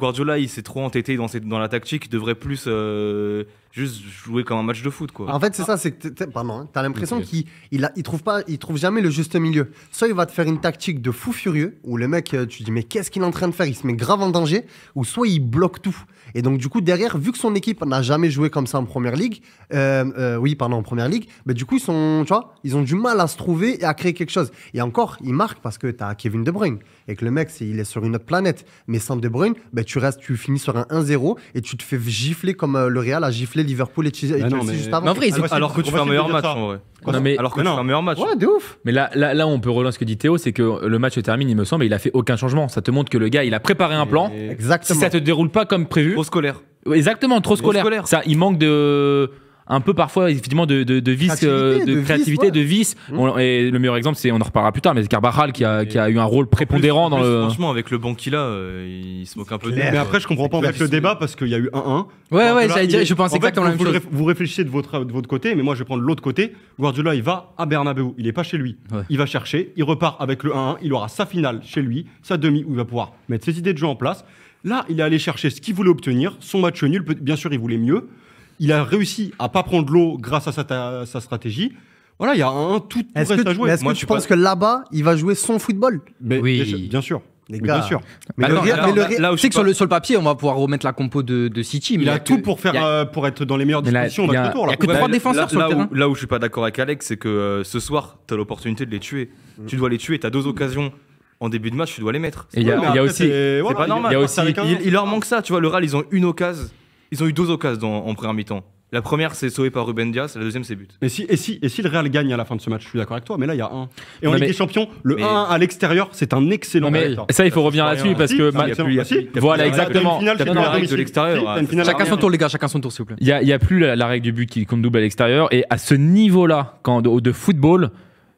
Guardiola, il s'est trop entêté dans la tactique. Il devrait plus juste jouer comme un match de foot, quoi. En fait, c'est ça, c'est que t'as l'impression qu'il trouve jamais le juste milieu. Soit il va te faire une tactique de fou furieux, où le mec, tu te dis, mais qu'est-ce qu'il est en train de faire? Il se met grave en danger, ou soit il bloque tout. Et donc, du coup, derrière, vu que son équipe n'a jamais joué comme ça en première ligue, en première ligue, bah, du coup, ils ont du mal à se trouver et à créer quelque chose. Et encore, ils marquent parce que t'as Kevin De Bruyne. Et que le mec, il est sur une autre planète. Mais sans De Bruyne, bah, tu finis sur un 1-0 et tu te fais gifler comme le Real a giflé Liverpool et Chelsea juste avant. Mais en vrai, alors que tu fais un meilleur match, en vrai. Alors que tu fais un meilleur match. Ouais, de ouf. Mais là, on peut relancer ce que dit Théo, c'est que le match se termine, il me semble, et il a fait aucun changement. Ça te montre que le gars, il a préparé un plan. Exactement. Si ça te déroule pas comme prévu. Trop scolaire. Exactement, trop scolaire. Ça, il manque un peu parfois effectivement de vice, de créativité, de vice. Et le meilleur exemple, on en reparlera plus tard, mais Carvajal qui a eu un rôle prépondérant dans le. Franchement, avec le banc qu'il a, il se moque un peu de. Mais après, je comprends pas avec le débat parce qu'il y a eu 1-1. Ouais, j'allais dire, je pense exactement la même chose. Vous réfléchissez de votre côté, mais moi je vais prendre l'autre côté. Guardiola, il va à Bernabeu, il est pas chez lui. Ouais. Il va chercher, il repart avec le 1-1, il aura sa finale chez lui, sa demi où il va pouvoir mettre ses idées de jeu en place. Là, il est allé chercher ce qu'il voulait obtenir, son match nul, bien sûr, il voulait mieux. Il a réussi à pas prendre l'eau grâce à sa stratégie. Voilà, il y a tout reste à jouer. Mais est-ce que tu penses que là-bas, il va jouer son football? Oui, bien sûr. Les gars. Bien sûr. Mais là où c'est que sur le papier, on va pouvoir remettre la compo de City. Il a tout pour être dans les meilleures dispositions. Il n'y a que 3 défenseurs sur le terrain. Là où je suis pas d'accord avec Alex, c'est que ce soir, tu as l'opportunité de les tuer. Tu dois les tuer. Tu as 2 occasions. En début de match, tu dois les mettre. Et il y a aussi. C'est pas normal. Il leur manque ça. Tu vois, le Real, ils ont une occasion. Ils ont eu 2 occasions en première mi-temps. La première, c'est sauvé par Ruben Dias. La deuxième, c'est but. Et si le Real gagne à la fin de ce match, je suis d'accord avec toi, mais là, il y a 1. Et en Ligue des Champions, le 1 à l'extérieur, c'est un excellent match. Ça, il faut revenir là-dessus parce que. Voilà, exactement. La règle de l'extérieur. Chacun son tour, les gars, chacun son tour, s'il vous plaît. Il n'y a plus la règle du but qui compte double à l'extérieur. Et à ce niveau-là, de football.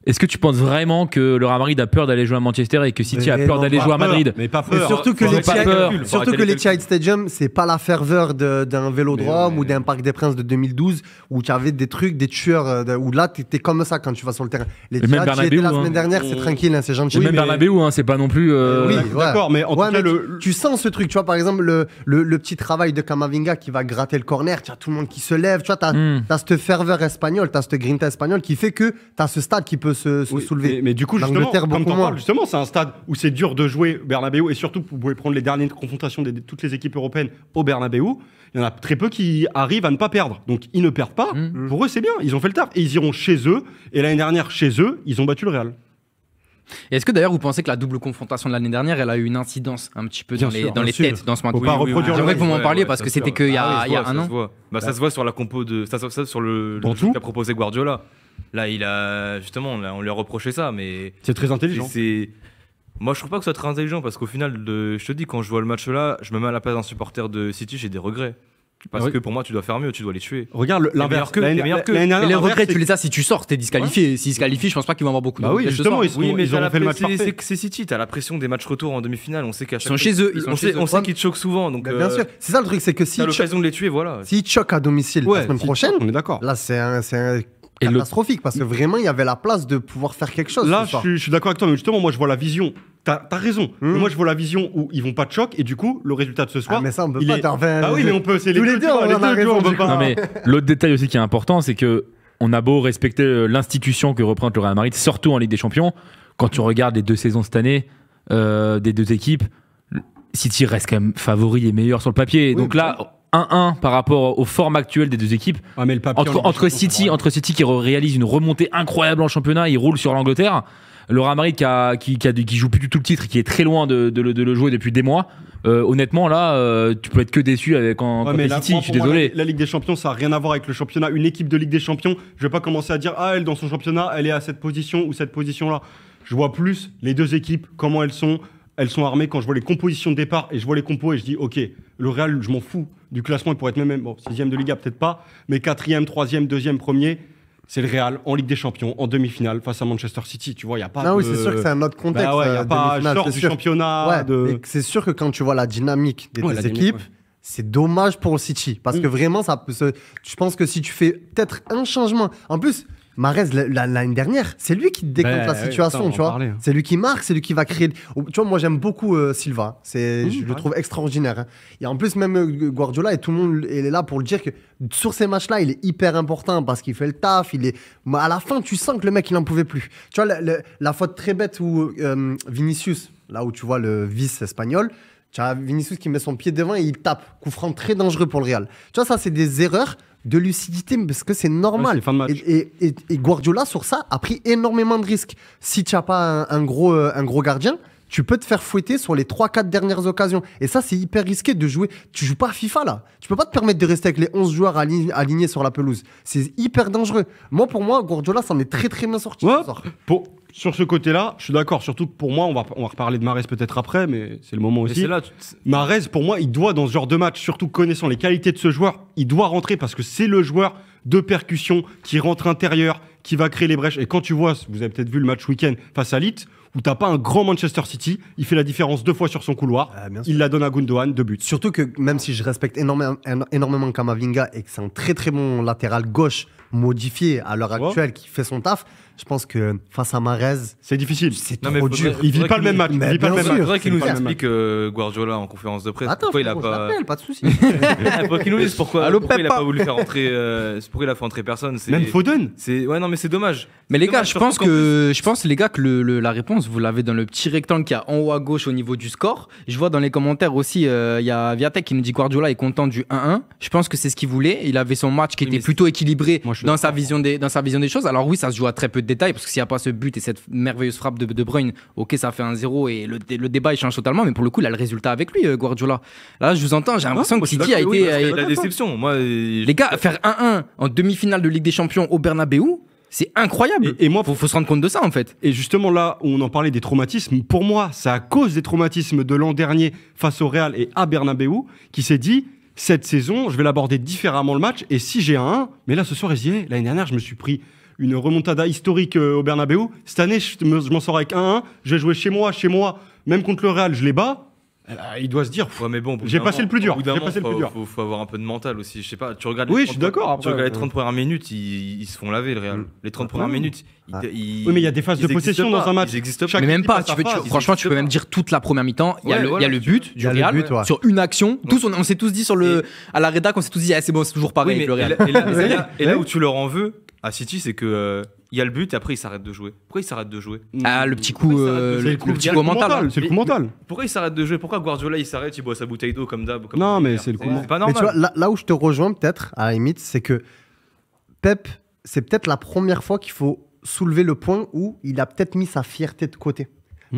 Est-ce que tu penses vraiment que le Real Madrid a peur d'aller jouer à Manchester et que City a peur d'aller jouer à Madrid? Mais pas peur. Et surtout que l'Etihad Stadium, c'est pas la ferveur d'un Vélodrome ou d'un Parc des Princes de 2012 où tu avais des trucs, des tueurs, où là, t'es comme ça quand tu vas sur le terrain. L'Etihad, j'y étais la semaine dernière, c'est tranquille, c'est gentil. Même Bernabeu, c'est pas non plus. Oui, d'accord, mais en tout cas, tu sens ce truc, tu vois, par exemple, le petit travail de Camavinga qui va gratter le corner, tu as tout le monde qui se lève, tu vois, t'as cette ferveur espagnole, t'as cette grinta espagnole qui fait que t'as ce stade qui peut se soulever. Mais du coup, justement, comme t'en parles, justement, c'est un stade où c'est dur de jouer Bernabeu et surtout, vous pouvez prendre les dernières confrontations de toutes les équipes européennes au Bernabeu. Il y en a très peu qui arrivent à ne pas perdre. Donc, ils ne perdent pas. Pour eux, c'est bien. Ils ont fait le taf. Et ils iront chez eux. Et l'année dernière, chez eux, ils ont battu le Real. Et est-ce que d'ailleurs, vous pensez que la double confrontation de l'année dernière, elle a eu une incidence un petit peu dans les têtes dans ce match? J'aimerais que vous m'en parliez parce que c'était qu'il y a un an. Ça se voit sur la compo ça se voit sur le jeu qu'a proposé Guardiola. Là, on lui a reproché ça, mais c'est très intelligent. Moi, je trouve pas que ce soit très intelligent parce qu'au final, je te dis, quand je vois le match là, je me mets à la place d'un supporter de City, j'ai des regrets. Parce que pour moi, tu dois faire mieux, tu dois les tuer. Regarde l'inverse. Mais les regrets, tu les as si tu sors, t'es disqualifié. S'ils se qualifient, je pense pas qu'ils vont avoir beaucoup de regrets. Oui, justement, ils ont fait le match parfait. C'est City, t'as la pression des matchs retour en demi-finale. On sait qu'à chaque fois. Ils sont chez eux. On sait qu'ils te choquent souvent. Bien sûr. C'est ça le truc, c'est que si. T'as l'occasion de les tuer, voilà. S'ils te choquent à domicile la semaine prochaine, on est d'accord. Là, c'est catastrophique parce que vraiment, il y avait la place de pouvoir faire quelque chose. Là, je suis d'accord avec toi, mais justement, moi, je vois la vision. T'as raison. Mais moi, je vois la vision où ils vont pas de choc et du coup, le résultat de ce soir. Mais ça, on peut pas. Oui, mais on peut. C'est tous les deux, on peut pas. Non, mais l'autre détail aussi qui est important, c'est que on a beau respecter l'institution que représente le Real Madrid, surtout en Ligue des Champions. Quand tu regardes les 2 saisons cette année des 2 équipes, City reste quand même favori et meilleur sur le papier. Oui, donc là. 1-1 par rapport aux formes actuelles des 2 équipes. Mais entre City qui réalise une remontée incroyable en championnat, il roule sur l'Angleterre. Le Real Madrid qui joue plus du tout le titre, qui est très loin de le jouer depuis des mois. Honnêtement, là, tu peux être que déçu quand t'es City. Je suis désolé. La Ligue des Champions, ça n'a rien à voir avec le championnat. Une équipe de Ligue des Champions, je vais pas commencer à dire elle dans son championnat, elle est à cette position ou cette position-là. Je vois plus les 2 équipes, comment elles sont. Elles sont armées quand je vois les compositions de départ et je vois les compos et je dis ok, le Real, je m'en fous du classement, il pourrait être même 6e de Liga, peut-être pas, mais 4e, 3e, 2e, 1er, c'est le Real en Ligue des Champions, en demi-finale face à Manchester City. Tu vois, il n'y a pas oui, c'est sûr que c'est un autre contexte. Il n'y a pas sort du championnat. C'est sûr que quand tu vois la dynamique des 2 équipes, c'est dommage pour le City parce que vraiment, je pense que si tu fais peut-être un changement, en plus, Mahrez, l'année dernière, c'est lui qui décompte la situation, tu vois. C'est lui qui marque, c'est lui qui va créer. Tu vois, moi, j'aime beaucoup Silva. Je le trouve extraordinaire. Hein. Et en plus, même Guardiola, et tout le monde est là pour le dire que sur ces matchs-là, il est hyper important parce qu'il fait le taf. À la fin, tu sens que le mec, il n'en pouvait plus. Tu vois, la faute très bête où Vinicius, là où tu vois le vice espagnol, tu as Vinicius qui met son pied devant et il tape. Coup franc très dangereux pour le Real. Tu vois, ça, c'est des erreurs de lucidité parce que c'est normal. Et Guardiola, sur ça, a pris énormément de risques. Si tu n'as pas un gros gardien, tu peux te faire fouetter sur les 3-4 dernières occasions. Et ça, c'est hyper risqué de jouer. Tu joues pas à FIFA, là. Tu peux pas te permettre de rester avec les 11 joueurs alignés sur la pelouse. C'est hyper dangereux. Pour moi, Guardiola s'en est très, très bien sorti. Sur ce côté-là, je suis d'accord. Surtout que pour moi, on va reparler de Mahrez peut-être après, mais c'est le moment aussi. Mahrez, pour moi, il doit, dans ce genre de match, surtout connaissant les qualités de ce joueur, il doit rentrer parce que c'est le joueur de percussion qui rentre intérieur, qui va créer les brèches. Et quand tu vois, vous avez peut-être vu le match week-end face à Leeds, où t'as pas un grand Manchester City, il fait la différence 2 fois sur son couloir, il la donne à Gundogan, 2 buts. Surtout que même si je respecte énormément Camavinga et que c'est un très très bon latéral gauche modifié à l'heure actuelle qui fait son taf, je pense que face à Mahrez, c'est difficile. C'est trop dur. Il vit pas le même match. Il faudrait qu'il nous explique Guardiola en conférence de presse. Pourquoi il a pas de soucis. Pourquoi qu'il nous dise pourquoi il a pas voulu faire entrer. Pourquoi il a fait entrer personne. Même Foden. Ouais, non, mais c'est dommage. Mais les gars, je pense que la réponse, vous l'avez dans le petit rectangle qui est en haut à gauche au niveau du score. Je vois dans les commentaires aussi, il y a Viatek qui nous dit Guardiola est content du 1-1. Je pense que c'est ce qu'il voulait. Il avait son match qui était plutôt équilibré dans sa vision des choses. Alors oui, ça se joue à très peu de détails parce que s'il n'y a pas ce but et cette merveilleuse frappe de Bruyne, ok, ça fait 1-0 et le débat il change totalement. Mais pour le coup, il a le résultat avec lui, Guardiola. Là, je vous entends, j'ai l'impression que City a été la déception. Les gars, faire 1-1 en demi-finale de Ligue des Champions au Bernabeu. C'est incroyable. Et moi, faut se rendre compte de ça en fait. Et justement là où on en parlait des traumatismes, pour moi, c'est à cause des traumatismes de l'an dernier face au Real et à Bernabeu qui s'est dit cette saison, je vais l'aborder différemment le match. Et si j'ai un 1, mais là ce soir, l'année dernière, je me suis pris une remontada historique au Bernabeu. Cette année, je m'en sors avec 1-1. Je vais jouer chez moi, même contre le Real, je les bats. Il doit se dire, mais bon, j'ai passé le plus dur. Faut avoir un peu de mental aussi. Je sais pas, tu regardes. Oui, je suis d'accord. Tu regardes les 30 premières minutes, ils se font laver le Real. Les 30 premières minutes. Oui, mais il y a des phases de possession dans un match. Mais même pas. Franchement, tu peux même dire toute la première mi-temps. Il y a le but du Real sur une action. On s'est tous dit à la rédac, on s'est tous dit, c'est bon, c'est toujours pareil avec le Real. Et là où tu leur en veux à City, c'est que il y a le but et après il s'arrête de jouer. Pourquoi il s'arrête de jouer? Le petit coup, le petit coup mental. C'est le coup mental. Pourquoi il s'arrête de jouer? Pourquoi Guardiola il s'arrête, il boit sa bouteille d'eau comme d'hab? Non, mais c'est le coup mental. C'est pas normal. Mais tu vois, là où je te rejoins peut-être, à la limite, c'est que Pep, c'est peut-être la première fois qu'il faut soulever le point où il a peut-être mis sa fierté de côté.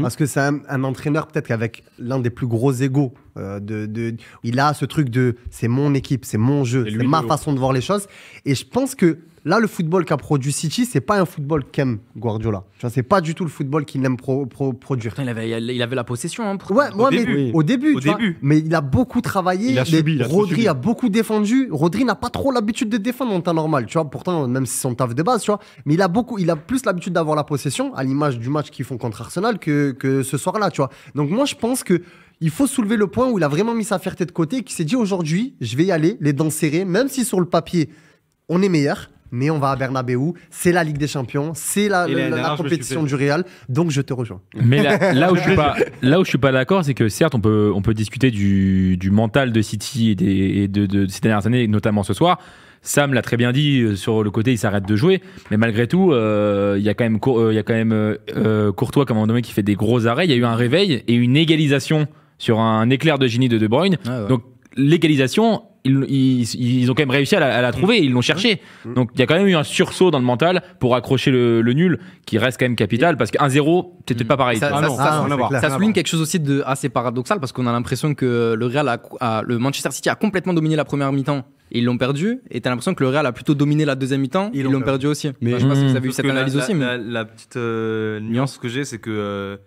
Parce que c'est un entraîneur peut-être qu'avec l'un des plus gros égos, il a ce truc de c'est mon équipe, c'est mon jeu, c'est ma façon de voir les choses. Et je pense que là, le football qu'a produit City, c'est pas un football qu'aime Guardiola. C'est pas du tout le football qu'il aime produire. Il avait la possession. Hein, au début. Mais il a beaucoup travaillé. Rodri a beaucoup défendu. Rodri n'a pas trop l'habitude de défendre en temps normal. Tu vois, pourtant, même si c'est son taf de base, tu vois. Mais il a plus l'habitude d'avoir la possession, à l'image du match qu'ils font contre Arsenal, que ce soir-là, tu vois. Donc moi, je pense que il faut soulever le point où il a vraiment mis sa fierté de côté et qu'il s'est dit aujourd'hui, je vais y aller, les dents serrées, même si sur le papier, on est meilleur. Mais on va à Bernabeu, c'est la Ligue des Champions, c'est la compétition du Real, donc je te rejoins. Mais là où je suis pas d'accord, c'est que certes on peut discuter du mental de City et de ces dernières années, notamment ce soir. Sam l'a très bien dit sur le côté, il s'arrête de jouer, mais malgré tout, il y a quand même Courtois comme un moment donné qui fait des gros arrêts. Il y a eu un réveil et une égalisation sur un éclair de génie de Bruyne. Donc l'égalisation, ils ont quand même réussi à la trouver, ils l'ont cherché. Donc il y a quand même eu un sursaut dans le mental pour accrocher le nul qui reste quand même capital parce que 1-0, c'était pas pareil. Ça souligne quelque chose aussi de assez paradoxal parce qu'on a l'impression que le Manchester City a complètement dominé la première mi-temps. Ils l'ont perdu et t'as l'impression que le Real a plutôt dominé la deuxième mi-temps. Ils l'ont perdu aussi. Mais je sais pas si vous avez eu cette analyse aussi. La petite nuance que j'ai, c'est que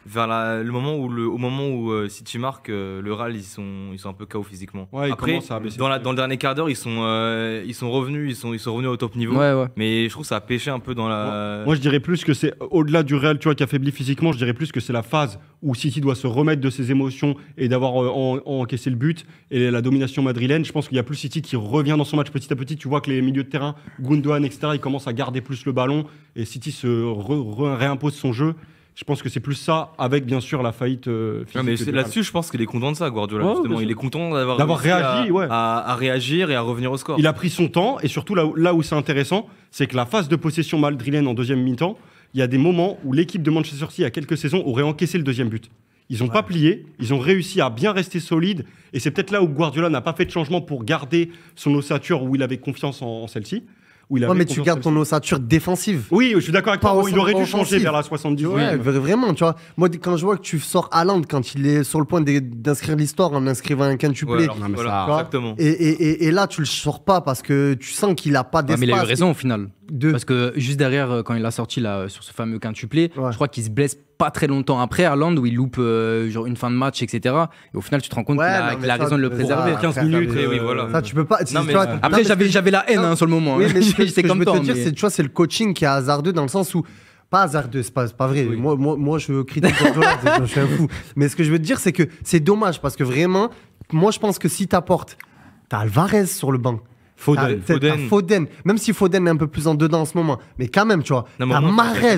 vers au moment où City marque, le Real, ils sont un peu KO physiquement. Ouais, ils Après, commencent à baisser. dans le dernier quart d'heure, ils sont revenus au top niveau. Ouais. Mais je trouve que ça a pêché un peu dans la. Moi, je dirais plus que c'est au-delà du Real, tu vois, qui affaiblit physiquement. Je dirais plus que c'est la phase où City doit se remettre de ses émotions et d'avoir encaissé le but et la domination madrilène. Je pense qu'il y a plus City qui revient dans son match petit à petit. Tu vois que les milieux de terrain, Gundogan, etc., ils commencent à garder plus le ballon et City se réimpose son jeu. Je pense que c'est plus ça, avec bien sûr la faillite physique. Non, mais là-dessus, je pense qu'il est content de ça, Guardiola. Ouais, justement, bien il est content d'avoir réagi, à réagir et à revenir au score. Il a pris son temps et surtout là où c'est intéressant, c'est que la phase de possession madrilène en deuxième mi-temps, il y a des moments où l'équipe de Manchester City, il y a quelques saisons, aurait encaissé le deuxième but. Ils n'ont pas plié, ils ont réussi à bien rester solides et c'est peut-être là où Guardiola n'a pas fait de changement pour garder son ossature où il avait confiance en celle-ci. Mais tu gardes ton ossature défensive. Oui, je suis d'accord avec toi. Il aurait dû changer offensive. vers la 70. Ouais, vraiment, tu vois. Moi, quand je vois que tu sors Haaland quand il est sur le point d'inscrire l'histoire en inscrivant un quintuplé. Voilà, exactement. Et là, tu le sors pas parce que tu sens qu'il a pas d'espace. Mais il a eu raison au final. Parce que juste derrière, quand il a sorti là, sur ce fameux quintuplé, je crois qu'il se blesse pas très longtemps après Haaland où il loupe genre une fin de match, etc. Et au final, tu te rends compte qu'il a raison de le préserver. 15 minutes. Oui, voilà. Ça, tu peux pas. Après, j'avais la haine sur le moment. Oui, mais j'étais comme toi. Ce que je veux te dire, c'est, tu vois, c'est le coaching qui est hasardeux dans le sens où. Pas hasardeux, c'est pas vrai. Oui. Moi, je critique Guardiola, je suis un fou. Mais ce que je veux te dire, c'est que c'est dommage parce que vraiment, moi, je pense que si t'apportes, t'as Alvarez sur le banc. T'as Foden. Même si Foden est un peu plus en dedans en ce moment. Mais quand même, tu vois. T'as Mahrez.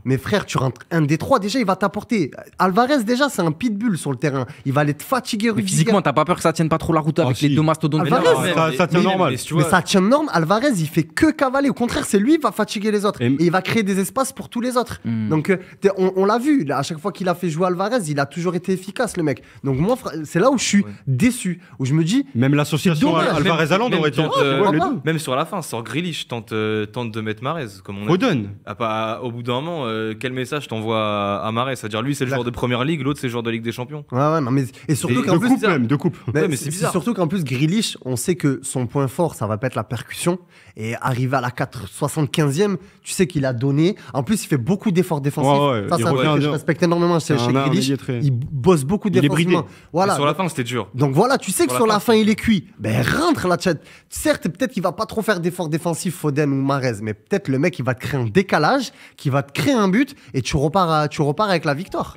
Mais frère, tu rentres un des trois. Déjà, il va t'apporter. Alvarez, déjà, c'est un pitbull sur le terrain. Il va aller te fatiguer. Mais physiquement, t'as pas peur que ça tienne pas trop la route avec les deux mastodontes. Ça tient normal. Mais ça tient normal. Alvarez, il fait que cavaler. Au contraire, c'est lui qui va fatiguer les autres. Et il va créer des espaces pour tous les autres. Donc, on l'a vu. À chaque fois qu'il a fait jouer Alvarez, il a toujours été efficace, le mec. Donc, moi, c'est là où je suis déçu. Où je me dis. Même l'association Alvarez-Haaland aurait été. Même sur la fin, sur Grealish, tente de mettre Mahrez, comme on a Foden. Au bout d'un moment, quel message t'envoies à Mahrez? C'est-à-dire, lui, c'est le joueur de première ligue, l'autre, c'est le joueur de Ligue des Champions. Ouais, non, mais. Et surtout qu'en plus. De coupe. Mais c'est bizarre. Surtout qu'en plus, Grealish, on sait que son point fort, ça va pas être la percussion. Et arrivé à la 75e, tu sais qu'il a donné. En plus, il fait beaucoup d'efforts défensifs. Ça, c'est un truc que je respecte énormément chez Grealish. Il bosse beaucoup défensivement. Voilà. Sur la fin, c'était dur. Donc voilà, tu sais que sur la fin, il est cuit. Ben rentre là, certes, peut-être qu'il va pas trop faire d'efforts défensifs, Foden ou Mahrez, mais peut-être le mec, il va te créer un décalage, qui va te créer un but, et tu repars avec la victoire.